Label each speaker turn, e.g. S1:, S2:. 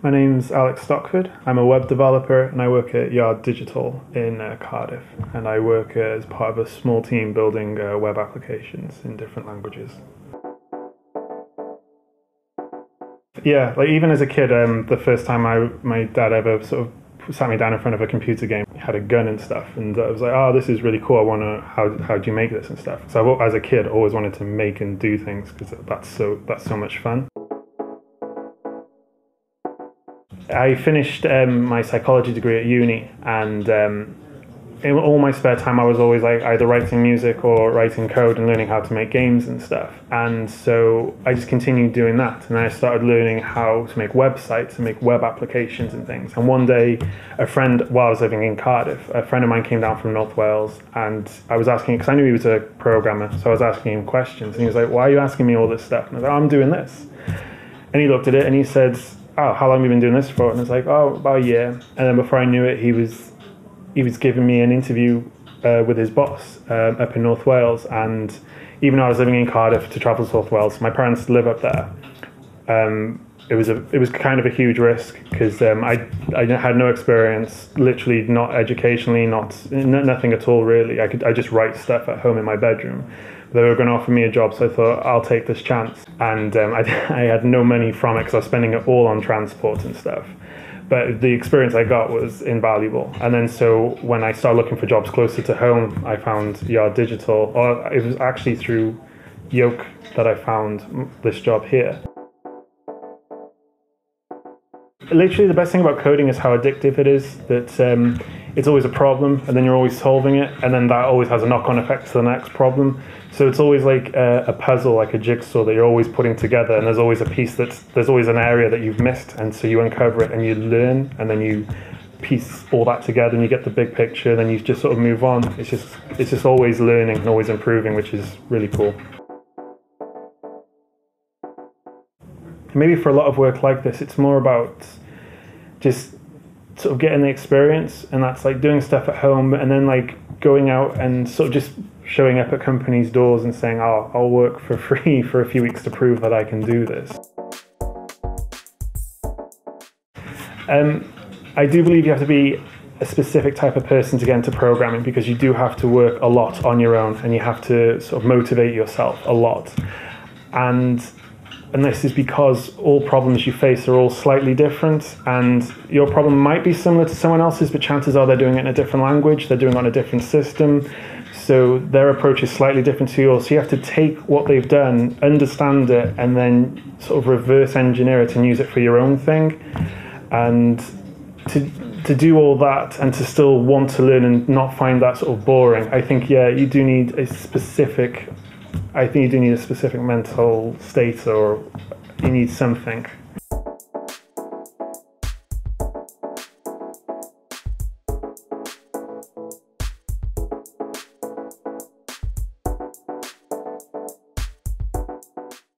S1: My name's Alex Stockford. I'm a web developer and I work at Yard Digital in Cardiff. And I work as part of a small team building web applications in different languages. Yeah, like even as a kid, the first time my dad ever sort of sat me down in front of a computer game, he had a gun and stuff, and I was like, oh, this is really cool. I want to, how do you make this and stuff? So as a kid, always wanted to make and do things because that's so much fun. I finished my psychology degree at uni, and in all my spare time I was always like either writing music or writing code and learning how to make games and stuff. And so I just continued doing that, and I started learning how to make websites and make web applications and things. And one day, a friend, while I was living in Cardiff, a friend of mine came down from North Wales, and I was asking, because I knew he was a programmer, so I was asking him questions, and he was like, why are you asking me all this stuff? And I was like, oh, I'm doing this. And he looked at it and he said, oh, how long have you been doing this for? And I was like, oh, about a year. And then before I knew it, he was giving me an interview with his boss up in North Wales. And even though I was living in Cardiff, to travel to North Wales, my parents live up there. It was kind of a huge risk because I had no experience, literally not educationally, nothing at all really. I just write stuff at home in my bedroom. They were going to offer me a job, so I thought I'll take this chance. And I had no money from it because I was spending it all on transport and stuff. But the experience I got was invaluable. And then so when I started looking for jobs closer to home, I found Yard Digital, or it was actually through Yoke that I found this job here. Literally the best thing about coding is how addictive it is, that it's always a problem and then you're always solving it, and then that always has a knock-on effect to the next problem. So it's always like a puzzle, like a jigsaw that you're always putting together, and there's always a piece there's always an area that you've missed, and so you uncover it and you learn, and then you piece all that together and you get the big picture, and then you just sort of move on. It's just always learning and always improving, which is really cool. Maybe for a lot of work like this, it's more about just sort of getting the experience, and that's like doing stuff at home and then like going out and sort of just showing up at companies' doors and saying, oh, I'll work for free for a few weeks to prove that I can do this. I do believe you have to be a specific type of person to get into programming, because you do have to work a lot on your own and you have to sort of motivate yourself a lot. And this is because all problems you face are all slightly different, and your problem might be similar to someone else's, but chances are they're doing it in a different language, they're doing it on a different system, so their approach is slightly different to yours. So you have to take what they've done, understand it, and then sort of reverse engineer it and use it for your own thing. And to do all that and to still want to learn and not find that sort of boring, I think, yeah, you do need a specific mental state, or you need something.